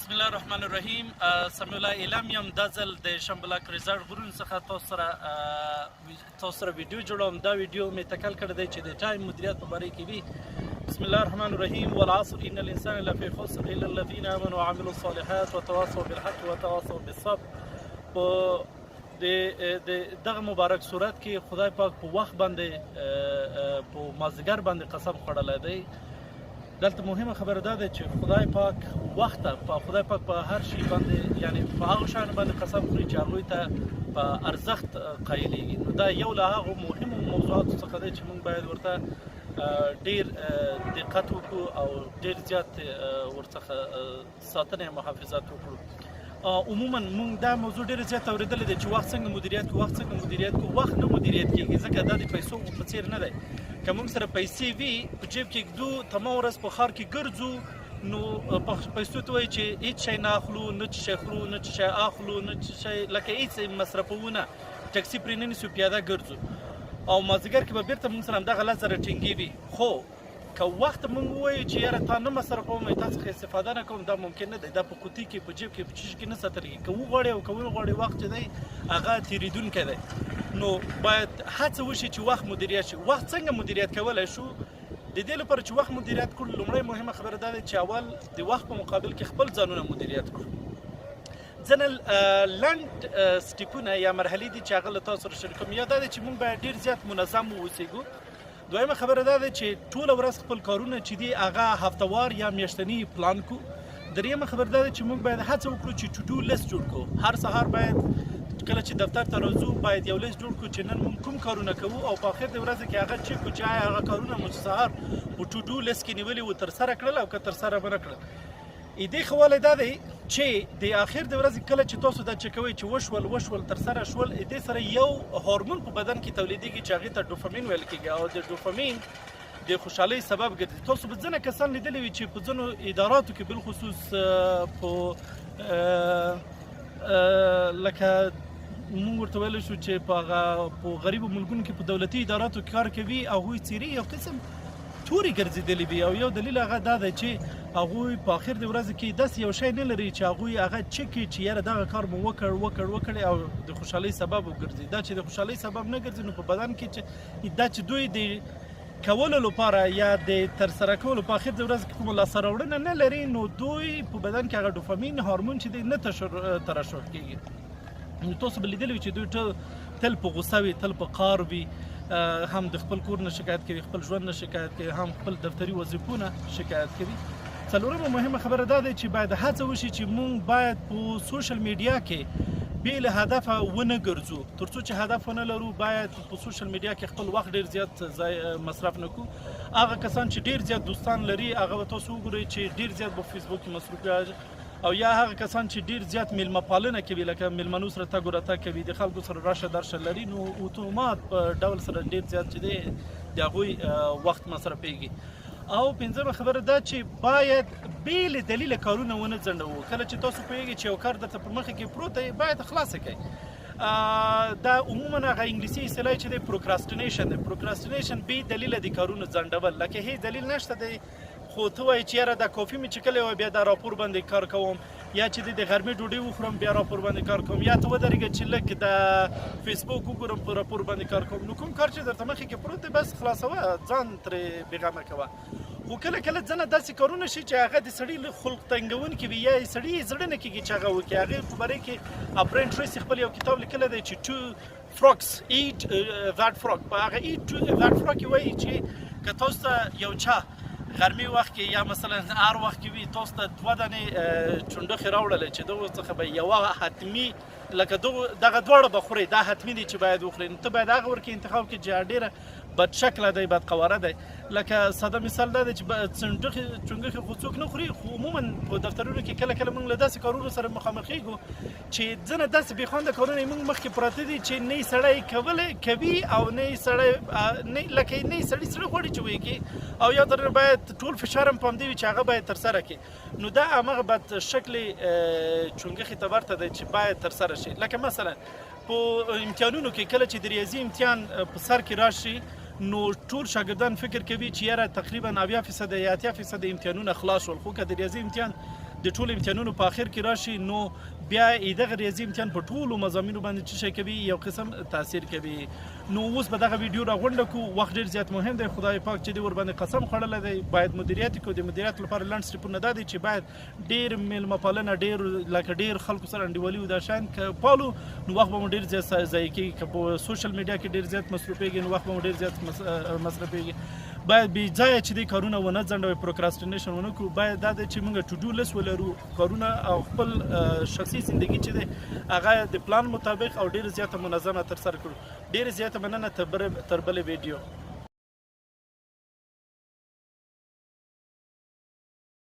بسم الله الرحمن الرحیم. سمیع الله اعلام یم. دا ځل د شمبلاک ریزارټ غرونو څخه تاسو سره ویډیو جوړوم. دا ویډیو مې تکل کړی دی چې د ټایم مدیریت په باره کې وي. بسم الله الرحمن الرحیم. والعصر ان الانسان لفی خسر الا الذین آمنوا وعملوا الصالحات وتواصوا بالحق وتواصوا بالصبر. په دغه مبارک صورت کې خدای پاک په وخت باندې په مازدیګر باندې قسم خوړلی دی. دلته مهمه خبره دا ده چې خدای پاک خدای پاک په هر شي باندې یعنی په هغو شیانو باندې قسم خوري چې هغوی ته په ارزښت قایلیږي. نو دا یو له هغو مهمو موضوعاتو څخه دی چې موږ باید ورته ډیر دقت وکړو او ډیر زیات ورڅخه ساتنه محافظت وکړو. عموما موږ دا موضوع ډیر زیات اورېدلی دی چې وخت څنګه مدیریت کړو. وخت نه مدیریت کېږي ځکه دا د پیسو په څیر نه دی. که موږ سره پیسې وي په جیب کې ږدو، تمام ورځ په ښار کې ګرځو، نو په پیسو ته وایي چې هېڅ شی نه اخلو، نه څه شی خورو، نه څه شی اخلو، نه څه شی لکه هېڅ مصرفوو نه، ټکسي پرې نه نیسو، پیاده ګرځو او مازدیګر کې به بېرته موږ سره همدغه 10 زره ټینګې وي. خو که وخت موږ ووایو چې یاره تا نه مصرفوم، تا څخه استفاده نه کوم، دا ممکن نه دی. دا په قوطي کې، په جیب کې، په چیش کې نه ساتل کېږي. که وغواړې او که ونه غواړې وخت چې دی هغه تېرېدونکی دی. نو باید هڅه وشي چې وخت مدیریت شي. وخت څنګه مدیریت کولی شو؟ د دې لپاره چې وخت مدیریت کړو، لومړی مهمه خبره دا ده چې اول د وخت په مقابل کې خپل ځانونه مدیریت کړو. ځینې لنډ سټیپونه یا مرحلې دي چې هغه له تاسو سره شریکوم. یا دا ده چې موږ باید ډېر زیات منظم واوسېږو. دویمه خبره دا ده چې ټوله ورځ خپل کارونه چې دي هغه هفتوار یا میاشتني پلان کړو. دریمه خبره دا ده چې موږ باید هڅه وکړو چې ټو ډو لیست جوړ کړو. هر سهار باید کله چې دفتر ته راځو باید یو لیست جوړ کړو چې نن موږ کوم کارونه کوو او په اخر د ورځې کې هغه چیک کړو چې آیا هغه کارونه مو چې سهار په ټو ډو لیست کې نیولي وو ترسره کړل او که ترسره به نه کړل. دې ښه والی دا دی چې د اخر د ورځې کله چې تاسو دا چک کوئ چې وشول ترسره شول، دې سره یو هورمون په بدن کې تولیدېږي چې هغې ته ډوپامین ویل کېږي او د ډوپامین د خوشحالۍ سبب ګرځي. تاسو به ځینې کسان لیدلی وي چې په ځینو اداراتو کې بالخصوص لکه موږ ورته ویلی شو چې په غریبو ملکونو کې په دولتي اداراتو کې کار کوي، هغوی څیرې یو قسم تورې ګرځېدلي وي. او یو دلیل هغه دا دی چې هغوی په اخر د ورځې کې داسې یو شی نه لري چې هغوی هغه چک کړي چې یاره دغه کار مو وکړ او د خوشحالۍ سبب وګرځي. دا چې د خوشحالۍ سبب نه ګرځي، نو په بدن کې چې دا چې دوی د کولو لپاره یا د ترسره کولو په اخر د ورځې کې کومه لاسته راوړنه نه لري، نو دوی په بدن کې هغه ډوپامین هورمون چې دی نه ترشح کېږي. نو تاسو به لیدلی وي چې دوی تل په غوسه وي، تل په قار وي، هم د خپل کور نه شکایت کوي، خپل ژوند نه شکایت کوي، هم خپل دفتري وظیفو نه شکایت کوي. څلورمه مهمه خبره دا دی چې باید هڅه وشي چې موږ باید په سوشل میډیا کې بې له هدفه ونه ګرځو. تر څو چې هدف ونه لرو باید په سوشل میډیا کې خپل وخت ډېر زیات مصرف نه کړو. هغه کسان چې ډېر زیات دوستان لري هغه به تاسو وګورئ چې ډېر زیات په فیسبوک کې مصروف، او یا هغه کسان چې ډېر زیات میلمه پالنه کوي، لکه میلمنو سره تګ ورتګ کوي، د خلکو سره راشه درشه لري، نو اتومات په ډول سره ډېر زیات چې دی د هغوی وخت مصرفېږي. او پنځمه خبره دا چې باید بې له دلیله کارونه ونه ځنډوو. کله چې تاسو پوهېږئ چې یو کار درته په مخې کې پروت دی باید خلاصه کړئ. دا عموما هغه انګلیسي اصطلاح چې دی پروکراستینیشن دی. پروکراستینیشن بې دلیله د کارونو ځنډول، لکه هیڅ دلیل نشته دی خو ته وایې چې یاره دا کافي مې چکلی وی بیا دا راپور باندې کار کوم، یا چې د غرمې ډوډۍ وخورم بیا راپور باندې کار کوم، یا ته ودرېږه چې لږ د فیسبوک وګورم په راپور باندې کار کوم. نو کوم کار چې درته مخې کې پروت دی بس خلاصوه، ځان ترې بېغمه کوه. خو کله کله ځنه داسې کارونه شي چې هغه د سړي خلق تنګونکي وي یا سړي زړه نه کېږي چې هغه وکړي. هغې په باره کې اپرین ټریسي خپل یو کتاب لیکلی دی چې two frogs eat that frog. په هغه eat that frog کې وایي چې که تاسو ته یو چا غرمې وخت کې یا مثلا هر وخت کې وي تاسو ته 2 دانې چونډخې راوړلې چې دغو څخه به یوه حتمي لکه دغه دواړه به خورئ، دا حتمي دي چې باید وخورئ، نو ته باید هغه ورکې انتخاب کړي چې ډېره بد شکله دی، بد قواره دی. لکه ساده مثال دا دی چې چونګښې خو څوک نه خوري، خو عموما په دفترونو کې کله کله موږ له داسې کارونو سره مخامخېږو چې ځینې داسې بې خونده کارونه یې موږ مخکې پراته دي چې نه یې سړی کوي او نه یې سړی لکه نه یې سړي غواړي چې ویې کړي، او یو درنه باید ټول فشار هم په همدې وي چې هغه باید ترسره کړي. نو دا همغه بد شکلې چونګښې ته ورته دی چې باید ترسره شي. لکه مثلا په امتحانونو کې کله چې د ریاضي امتحان په سر کې راشي، نو ټول شاګردان فکر کوي چې یاره تقریبا 90% یا 80% امتحانونه خلاص شول، خو که د ریاضي امتحان د ټولو امتحانونو په اخر کې راشي نو بیا دغه ریاضي امتحان په ټولو مضامینو باندې څه شی کوي یو قسم تاثیر کوي. نو اوس به دغه ویډیو راغونډه کړو، وخت ډېر زیات مهم دی، خدای پاک چې دی ورباندې قسم خوړلی دی باید مدیریت کړو. د مدیریت لپاره لنډ سټیپونه دا دی چې باید ډېر میلمه پالنه ډېر خلکو سره انډیوالي او دا شیان که پالو نو وخت به مو ډېر زیات ضایع کېږي. که په سوشل میډیا کې ډېر زیات مصروفېږي نو وخت به مو ډېر زیات مصرفېږي. باید بې ځایه چې دی کارونه ونه ځنډوئ، پروکراسټینیشن ونه کړو. باید دا دی چې موږ ټو ډو لیست ولرو، کارونه او خپل شخصي زندگی چې دی هغه د پلان مطابق او ډېر زیاته منظمه ترسره کړو. ډېر زیاته مننه تر بلې ویډیو.